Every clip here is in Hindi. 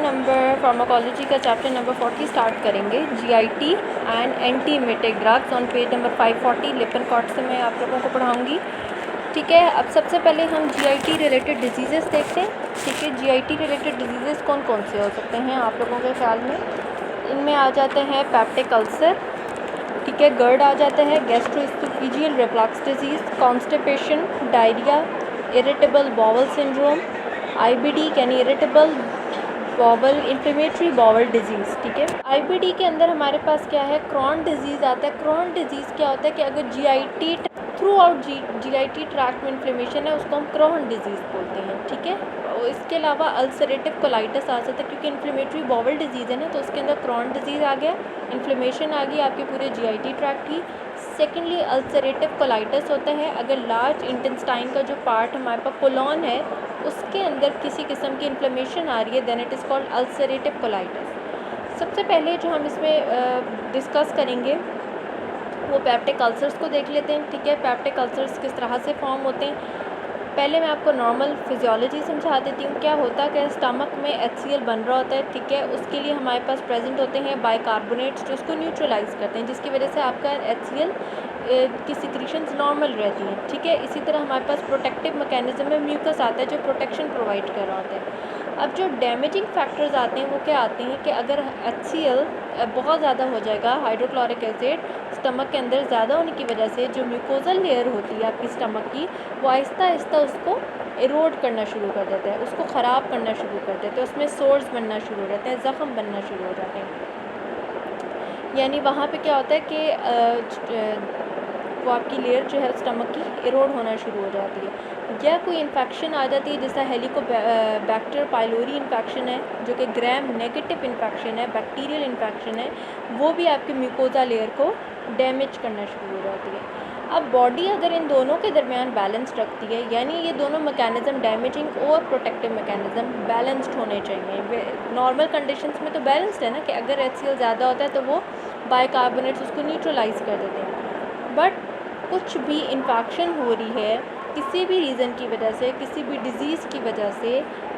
नंबर फार्माकोलॉजी का चैप्टर नंबर 40 स्टार्ट करेंगे। GIT and antiemetic drugs on page number 540 Lippincott से मैं आप लोगों को पढ़ाऊँगी। ठीक है, अब सबसे पहले हम जीआईटी रिलेटेड डिजीज़ेस देखते हैं। ठीक है, जीआईटी रिलेटेड डिजीज़ेस कौन कौन से हो सकते हैं आप लोगों के ख्याल में? इनमें आ जाते हैं पेप्टिक अल्सर, ठीक है, गर्ड आ जाता है, gastroesophageal reflux disease, constipation, diarrhoea, irritable bowel syndrome, IBD यानी irritable bowel inflammatory bowel disease. ठीक है, आईबीडी के अंदर हमारे पास क्या है, क्रॉन डिजीज़ आता है। क्रॉन डिजीज़ क्या होता है कि अगर GIT throughout GIT tract में इन्फ्लेमेशन है, उसको हम क्रॉन डिजीज़ बोलते हैं। ठीक है, और इसके अलावा अल्सरेटिव कोलाइटिस आ जाता है, क्योंकि इन्फ्लेमेटरी बाउल डिजीज़ है ना, तो उसके अंदर क्रॉन डिजीज़ आ गया, इन्फ्लेमेशन आ गई आपके पूरे जीआईटी ट्रैक्ट की। सेकेंडली अल्सरेटिव कोलाइटिस होता है, अगर लार्ज इंटेस्टाइन का जो पार्ट हमारे पास कोलॉन है उसके अंदर किसी किस्म की इन्फ्लेमेशन आ रही है, then it is called ulcerative colitis. सबसे पहले जो हम इसमें डिस्कस करेंगे वो पेप्टिक अल्सर्स को देख लेते हैं। ठीक है, पेप्टिक अल्सर्स किस तरह से फॉर्म होते हैं। पहले मैं आपको नॉर्मल फिजियोलॉजी समझा देती हूँ। क्या होता है कि स्टमक में HCl बन रहा होता है, ठीक है, उसके लिए हमारे पास प्रेजेंट होते हैं बाइकार्बोनेट्स जो उसको न्यूट्रलाइज करते हैं, जिसकी वजह से आपका HCl की सिक्रीशंस नॉर्मल रहती हैं। ठीक है, इसी तरह हमारे पास प्रोटेक्टिव मैकेनिज्म में म्यूकस आता है जो प्रोटेक्शन प्रोवाइड कर रहा होता है। अब जो डैमेजिंग फैक्टर्स आते हैं वो क्या आते हैं कि अगर HCl बहुत ज़्यादा हो जाएगा, हाइड्रोक्लोरिक एसिड स्टमक के अंदर ज़्यादा होने की वजह से जो म्यूकोजल लेयर होती है आपकी स्टमक की, वो आहिस्ता आहिस्ता उसको इरोड करना शुरू कर देता है, उसको ख़राब करना शुरू कर देते हैं, उसमें सोर्स बनना शुरू हो जाते हैं, ज़ख़म बनना शुरू हो जाते हैं। यानी वहाँ पे क्या होता है कि वो आपकी लेयर जो है स्टमक की इरोड होना शुरू हो जाती है, या कोई इन्फेक्शन आ जाती है जैसा हेलिकोबैक्टर पाइलोरी इन्फेक्शन है, जो कि ग्राम नेगेटिव इन्फेक्शन है, बैक्टीरियल इन्फेक्शन है, वो भी आपकी म्यूकोजा लेयर को डैमेज करना शुरू हो जाती है। अब बॉडी अगर इन दोनों के दरमियान बैलेंस रखती है, यानी ये दोनों मैकेनिज़्म डैमेजिंग और प्रोटेक्टिव मैकेनिज़्म बैलेंस्ड होने चाहिए। नॉर्मल कंडीशंस में तो बैलेंस्ड है ना, कि अगर HCl ज़्यादा होता है तो वो बाइकार्बोनेट्स उसको न्यूट्रलाइज कर देते हैं। बट कुछ भी इन्फेक्शन हो रही है किसी भी रीज़न की वजह से, किसी भी डिज़ीज़ की वजह से,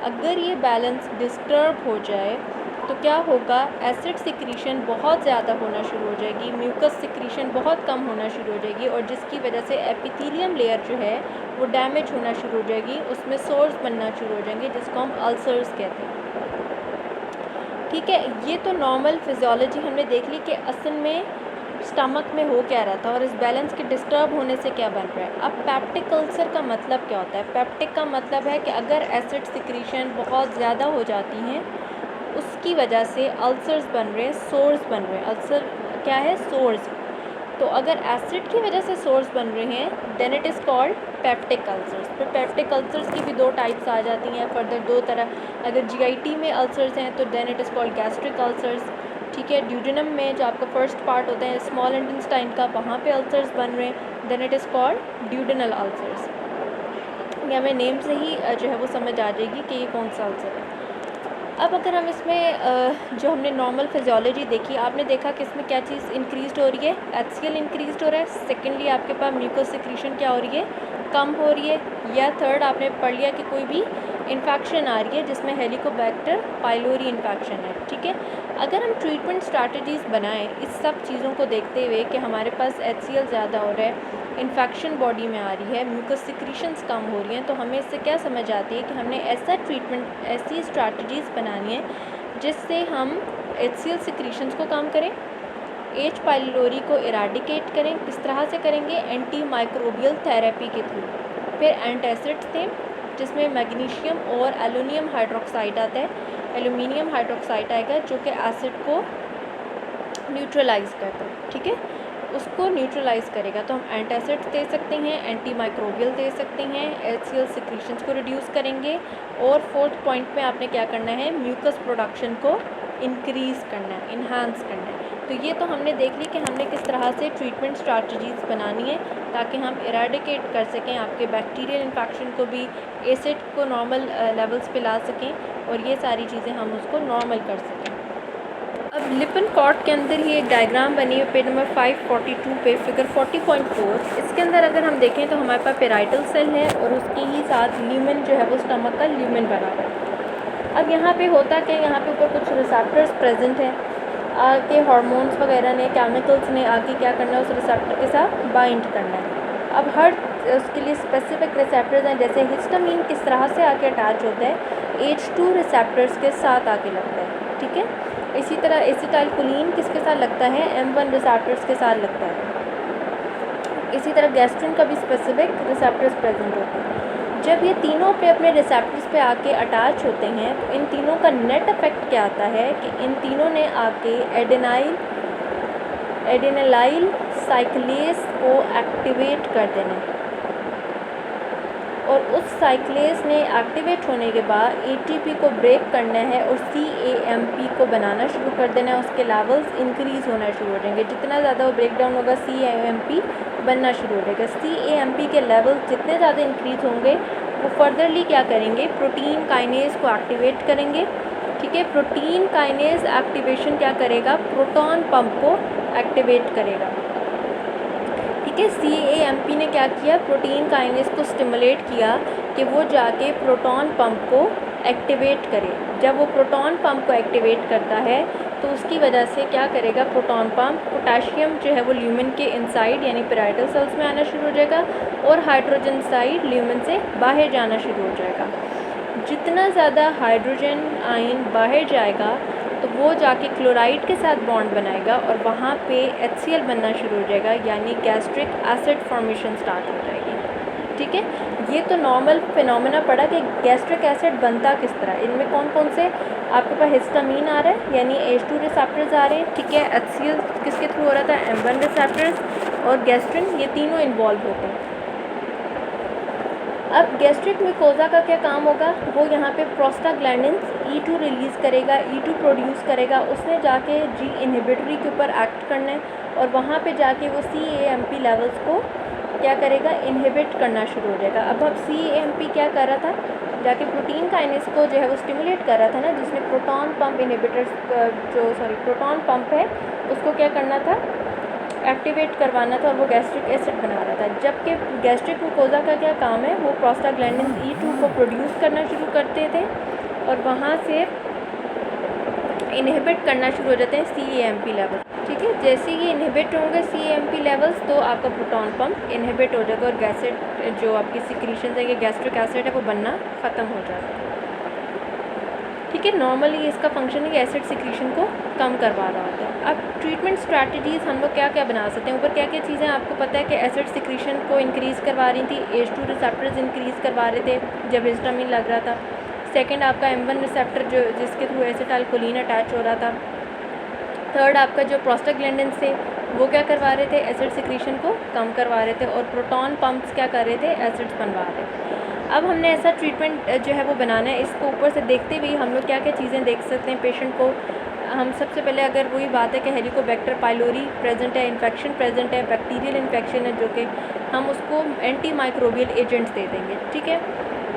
अगर ये बैलेंस डिस्टर्ब हो जाए तो क्या होगा, एसिड सिक्रीशन बहुत ज़्यादा होना शुरू हो जाएगी, म्यूकस सिक्रीशन बहुत कम होना शुरू हो जाएगी, और जिसकी वजह से एपिथेलियम लेयर जो है वो डैमेज होना शुरू हो जाएगी, उसमें सोर्स बनना शुरू हो जाएंगे, जिसको हम अल्सर्स कहते हैं। ठीक है, ये तो नॉर्मल फिजियोलॉजी हमने देख ली कि असल में स्टमक में हो क्या रहा था और इस बैलेंस के डिस्टर्ब होने से क्या बन रहा है। अब पेप्टिक अल्सर का मतलब क्या होता है? पेप्टिक का मतलब है कि अगर एसिड सिक्रीशन बहुत ज़्यादा हो जाती हैं उसकी वजह से अल्सर्स बन रहे हैं, सोर्स बन रहे हैं। अल्सर क्या है? सोर्स। तो अगर एसिड की वजह से सोर्स बन रहे हैं then it is called peptic ulcers. फिर पेप्टिक अल्सर्स की भी दो टाइप्स आ जाती हैं फर्दर, दो तरह। अगर जीआईटी में अल्सर्स हैं तो then it is called gastric ulcers. ठीक है, ड्यूडेनम में जो आपका फर्स्ट पार्ट होता है स्मॉल इंटेस्टाइन का, वहाँ पे अल्सर्स बन रहे हैं, then it is called duodenal ulcers. ये हमें नेम से ही जो है वो समझ आ जाएगी कि ये कौन सा अल्सर है। अब अगर हम इसमें जो हमने नॉर्मल फिजियोलॉजी देखी, आपने देखा कि इसमें क्या चीज़ इंक्रीज़ हो रही है, HCl इंक्रीज़ हो रहा है। सेकेंडली आपके पास म्यूकस सिक्रीशन क्या हो रही है, कम हो रही है। या थर्ड आपने पढ़ लिया कि कोई भी इन्फेक्शन आ रही है जिसमें हेलिकोबैक्टर पाइलोरी इन्फेक्शन है। ठीक है, अगर हम ट्रीटमेंट स्ट्रैटेजीज़ बनाएं इस सब चीज़ों को देखते हुए कि हमारे पास HCl ज़्यादा हो रहा है, इन्फेक्शन बॉडी में आ रही है, म्यूकस सिक्रीशंस कम हो रही हैं, तो हमें इससे क्या समझ आती है कि हमने ऐसा ट्रीटमेंट, ऐसी स्ट्रैटेजीज़ बनानी है जिससे हम HCl सिक्रीशंस को कम करें, H पाइलोरी को इराडिकेट करें। किस तरह से करेंगे? एंटी माइक्रोबियल थेरेपी के थ्रू। फिर एंटासिड्स थे जिसमें मैग्नीशियम और एल्युमिनियम हाइड्रोक्साइड आता है, एल्युमिनियम हाइड्रोक्साइड आएगा जो कि एसिड को न्यूट्रलाइज करता है। ठीक है, उसको न्यूट्रलाइज करेगा, तो हम एंटासिड्स दे सकते हैं, एंटी माइक्रोबियल दे सकते हैं, HCl सिक्रीशंस को रिड्यूस करेंगे। और फोर्थ पॉइंट में आपने क्या करना है, म्यूकस प्रोडक्शन को इंक्रीज़ करना है, इन्हांस करना है। तो ये तो हमने देख ली कि हमने किस तरह से ट्रीटमेंट स्ट्रैटेजीज़ बनानी है ताकि हम इराडिकेट कर सकें आपके बैक्टीरियल इन्फेक्शन को भी, एसिड को नॉर्मल लेवल्स पे ला सकें, और ये सारी चीज़ें हम उसको नॉर्मल कर सकें। अब लिपनकॉट के अंदर ही एक डायग्राम बनी है पेज नंबर 542 पे, फिगर 40.4। इसके अंदर अगर हम देखें तो हमारे पास पेराइटल सेल है और उसके ही साथ ल्यूमेन जो है वो स्टमक का ल्यूमेन बना हुआ है। अब यहाँ पे होता क्या, यहाँ पे ऊपर कुछ रिसेप्टर्स प्रेजेंट हैं, आके हार्मोन्स वगैरह ने, केमिकल्स ने आके क्या करना है, उस रिसेप्टर के साथ बाइंड करना है। अब हर उसके लिए स्पेसिफिक रिसेप्टर्स हैं, जैसे हिस्टामीन किस तरह से आके अटैच होता है, H2 रिसेप्टर्स के साथ आके लगता है, ठीक है। इसी तरह एसिटाइलकोलिन किसके साथ लगता है, M1 रिसेप्टर्स के साथ लगता है। इसी तरह गैस्ट्रिन का भी स्पेसिफिक रिसेप्टर्स प्रेजेंट होते हैं। जब ये तीनों पे अपने रिसेप्टर्स पे आके अटैच होते हैं तो इन तीनों का नेट इफेक्ट क्या आता है कि इन तीनों ने आके एडेनिलाइल साइक्लेस को एक्टिवेट कर देना है, और उस साइक्लेस ने एक्टिवेट होने के बाद ATP को ब्रेक करना है और CAMP को बनाना शुरू कर देना है। उसके लेवल्स इंक्रीज़ होना शुरू हो जाएंगे, जितना ज़्यादा वो ब्रेक डाउन होगा CAMP बनना शुरू हो जाएगा। CAMP के लेवल्स जितने ज़्यादा इंक्रीज़ होंगे वो फर्दरली क्या करेंगे, प्रोटीन काइनेज को एक्टिवेट करेंगे, ठीक है। प्रोटीन काइनेज एक्टिवेशन क्या करेगा, प्रोटॉन पंप को एक्टिवेट करेगा, ठीक है। CAMP ने क्या किया, प्रोटीन काइनेज को स्टिमुलेट किया कि वो जाके प्रोटॉन पंप को एक्टिवेट करे। जब वो प्रोटॉन पंप को एक्टिवेट करता है तो उसकी वजह से क्या करेगा, प्रोटॉन पंप पोटेशियम जो है वो ल्यूमेन के इनसाइड यानी पैराइटल सेल्स में आना शुरू हो जाएगा और हाइड्रोजन साइड ल्यूमेन से बाहर जाना शुरू हो जाएगा। जितना ज़्यादा हाइड्रोजन आयन बाहर जाएगा तो वो जाके क्लोराइड के साथ बॉन्ड बनाएगा और वहाँ पे HCl बनना शुरू हो जाएगा, यानी गैस्ट्रिक एसिड फॉर्मेशन स्टार्ट हो जाएगी, ठीक है। ये तो नॉर्मल फिनोमेना पड़ा कि गैस्ट्रिक एसिड बनता किस तरह। इनमें कौन कौन से आपके पास हिस्टामीन आ रहा है यानी H2 रिसेप्टर्स आ रहे हैं, ठीक है। HCl किसके थ्रू हो रहा था, M1 रिसेप्टर्स और गैस्ट्रिन, ये तीनों इन्वॉल्व होते हैं। अब गैस्ट्रिक म्यूकोजा का क्या काम होगा, वो यहाँ पे प्रोस्टाग्लैंडिन्स E2 रिलीज़ करेगा, E2 प्रोड्यूस करेगा, उसने जाके G इनहिबिटरी के ऊपर एक्ट करना है और वहाँ पे जाके वो CAMP लेवल्स को क्या करेगा, इनहिबिट करना शुरू हो जाएगा। अब CAMP क्या कर रहा था, जाके प्रोटीन काइनेज को जो है वो स्टिमुलेट कर रहा था ना, जिसमें proton pump inhibitors proton pump है उसको क्या करना था, एक्टिवेट करवाना था और वो गैस्ट्रिक एसिड बना रहा था। जबकि गैस्ट्रिक म्यूकोजा का क्या काम है, वो प्रोस्टाग्लैंडिन E2 को प्रोड्यूस करना शुरू करते थे और वहाँ से इनहिबिट करना शुरू हो जाते हैं CAMP लेवल, ठीक है। जैसे ही इनहिबिट होंगे CAMP लेवल्स तो आपका प्रोटॉन पंप इनहिबिट हो जाएगा और गैसेट जो आपकी सिक्रीशन है, ये गैस्ट्रिक एसिड है, वो बनना ख़त्म हो जाएगा, ठीक है। नॉर्मली इसका फंक्शन है कि एसिड सिक्रीशन को कम करवा रहा होता है। अब ट्रीटमेंट स्ट्रैटेजीज़ हम लोग क्या क्या बना सकते हैं, ऊपर क्या क्या चीज़ें आपको पता है कि एसिड सिक्रीशन को इंक्रीज़ करवा रही थी, H2 रिसेप्टर्स इंक्रीज़ करवा रहे थे जब हिस्टामीन लग रहा था। सेकंड आपका M1 रिसेप्टर जो जिसके थ्रू एसिटाइलकोलिन अटैच हो रहा था। थर्ड आपका जो प्रोस्टाग्लैंडिन थे वो क्या करवा रहे थे, एसिड सिक्रीशन को कम करवा रहे थे और प्रोटॉन पंप्स क्या कर रहे थे, एसिड्स बनवा रहे थे। अब हमने ऐसा ट्रीटमेंट जो है वो बनाना है, इसको ऊपर से देखते हुए हम लोग क्या क्या चीज़ें देख सकते हैं पेशेंट को। हम सबसे पहले अगर वही बात है कि हेलिकोबैक्टर पाइलोरी प्रेजेंट है, इन्फेक्शन प्रेजेंट है, बैक्टीरियल इन्फेक्शन है, जो कि हम उसको एंटी माइक्रोबियल एजेंट्स दे देंगे, ठीक है।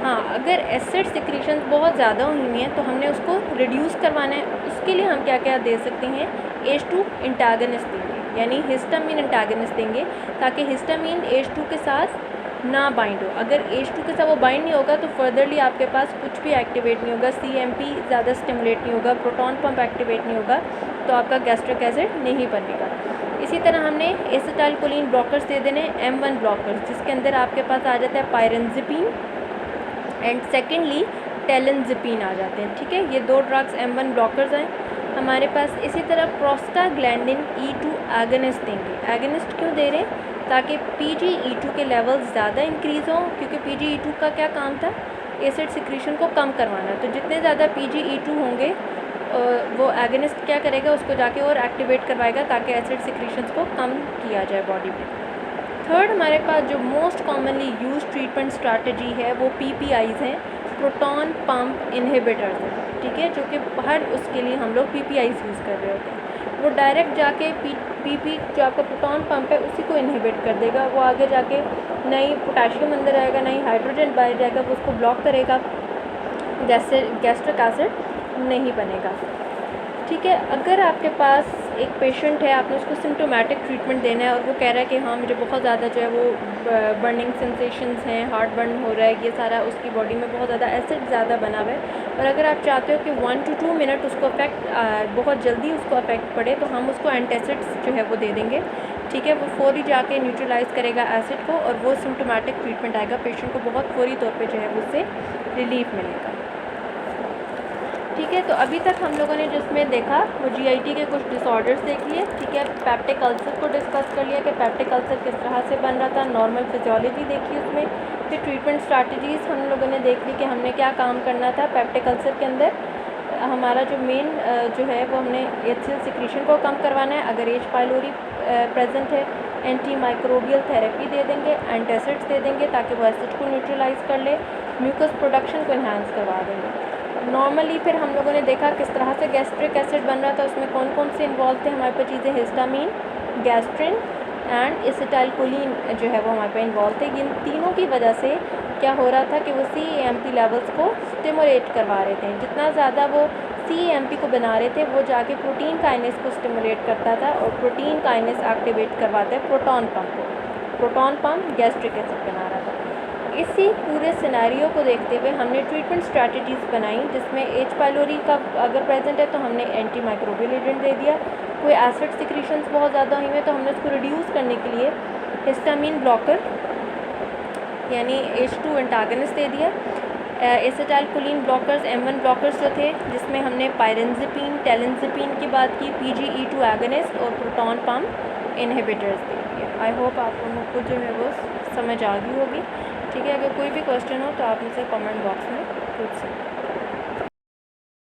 हाँ, अगर एसिड सिक्रीशन बहुत ज़्यादा हुई हैं तो हमने उसको रिड्यूस करवाना है, उसके लिए हम क्या क्या दे सकते हैं, H2 इंटागनिस्ट देंगे यानी हिस्टामीन इंटागनिस्ट देंगे ताकि हिस्टामीन H2 के साथ ना बाइंड हो। अगर H2 के साथ वो बाइंड नहीं होगा तो फर्दरली आपके पास कुछ भी एक्टिवेट नहीं होगा, CAMP ज़्यादा स्टिमुलेट नहीं होगा, प्रोटॉन पंप एक्टिवेट नहीं होगा, तो आपका गैस्ट्रिक एसिड नहीं बनेगा। इसी तरह हमने एसिटाइलकोलिन ब्लॉकर्स दे देने, M1 ब्लॉकर्स, जिसके अंदर आपके पास आ जाता है पायरेनज़िपीन एंड सेकेंडली टेलेनज़िपीन आ जाते हैं, ठीक है। ये दो ड्रग्स M1 ब्लॉकर्स हैं हमारे पास। इसी तरह प्रोस्टाग्लैंडिन E2 एगनिस्ट देंगे। एगनिस्ट क्यों दे रहे हैं, ताकि PGE2 के लेवल्स ज़्यादा इंक्रीज़ हों, क्योंकि PGE2 का क्या काम था, एसिड सिक्रीशन को कम करवाना। तो जितने ज़्यादा PGE2 होंगे वो एगनिस्ट क्या करेगा, उसको जाके और एक्टिवेट करवाएगा ताकि एसिड सिक्रीशंस को कम किया जाए बॉडी में। थर्ड हमारे पास जो most commonly use treatment strategy है वो PPIs हैं, प्रोटॉन पंप इनहिबिटर्स हैं, ठीक है, जो कि हर उसके लिए हम लोग PPIs यूज़ कर रहे होते हैं। वो डायरेक्ट जाके PP जो आपका प्रोटॉन पंप है उसी को इनहिबिट कर देगा, वो आगे जाके नई पोटेशियम अंदर आएगा, नई हाइड्रोजन बाहर जाएगा, वो उसको ब्लॉक करेगा, जैसे गैस्ट्रिक एसिड नहीं बनेगा, ठीक है। अगर आपके पास एक पेशेंट है, आपने उसको सिम्टोमेटिक ट्रीटमेंट देना है और वो कह रहा है कि हाँ मुझे बहुत ज़्यादा जो है वो बर्निंग सेंसेशंस हैं, हार्ट बर्न हो रहा है, ये सारा उसकी बॉडी में बहुत ज़्यादा एसिड ज़्यादा बना हुआ है। और अगर आप चाहते हो कि 1 to 2 मिनट उसको बहुत जल्दी उसको अफेक्ट पड़े तो हम उसको एंटासिड्स जो है वो दे देंगे। ठीक है, वो फौरी जाके न्यूट्रलाइज़ करेगा एसिड को और वो सिम्टोमेटिक ट्रीटमेंट आएगा, पेशेंट को बहुत फौरी तौर पे जो है उससे रिलीफ मिलेगा। ठीक है, तो अभी तक हम लोगों ने जिसमें देखा वो जीआईटी के कुछ डिसऑर्डर्स देख लिए। ठीक है, पेप्टिक अल्सर को डिस्कस कर लिया कि पेप्टिक अल्सर किस तरह से बन रहा था, नॉर्मल फिजियोलॉजी देखी उसमें। फिर ट्रीटमेंट स्ट्रैटेजीज़ हम लोगों ने देख ली कि हमने क्या काम करना था पेप्टिक अल्सर के अंदर। हमारा जो मेन जो है वो हमने HCl सिक्रीशन को कम करवाना है। अगर H पाइलोरी प्रेजेंट है, एंटी माइक्रोबियल थेरेपी दे देंगे, एंटासिड्स दे देंगे ताकि वो एसिड को न्यूट्रलाइज़ कर ले, म्यूकस प्रोडक्शन को इन्हांस करवा देंगे। नॉर्मली फिर हम लोगों ने देखा किस तरह से गैस्ट्रिक एसिड बन रहा था, उसमें कौन कौन से इन्वॉल्व थे हमारे पास चीज़ें, हिस्टामीन, गैस्ट्रिन एंड एसिटाइलकोलिन जो है वो हमारे पास इन्वॉल्व थे। इन तीनों की वजह से क्या हो रहा था कि वो CAMP लेवल्स को स्टिमुलेट करवा रहे थे। जितना ज़्यादा वो CAMP को बना रहे थे वो जाके प्रोटीन काइनेस को स्टिमुलेट करता था और प्रोटीन काइनेस एक्टिवेट करवाता है प्रोटॉन पम्प को। प्रोटॉन पम्प गैस्ट्रिक एसिड बना रहा था। इसी पूरे सिनेरियो को देखते हुए हमने ट्रीटमेंट स्ट्रैटेजीज़ बनाई, जिसमें H पाइलोरी का अगर प्रेजेंट है तो हमने एंटी माइक्रोबियल एजेंट दे दिया। कोई एसिड सिक्रीशंस बहुत ज़्यादा हुई हैं तो हमने उसको रिड्यूस करने के लिए हिस्टामीन ब्लॉकर यानी H2 एंटागनिस्ट दे दिया। एसिटाइलकोलिन ब्लॉकर्स M1 ब्लॉकर्स जो थे, जिसमें हमने पायरेंजिपिन, टेलेंजिपिन की बात की, PGE2 एगनिस्ट और प्रोटॉन पम्प इनहिबिटर्स दे दिए। आई होप आप लोगों को जो है वो समझ आ गई होगी। ठीक है, अगर कोई भी क्वेश्चन हो तो आप मुझसे कमेंट बॉक्स में पूछ सकते हैं।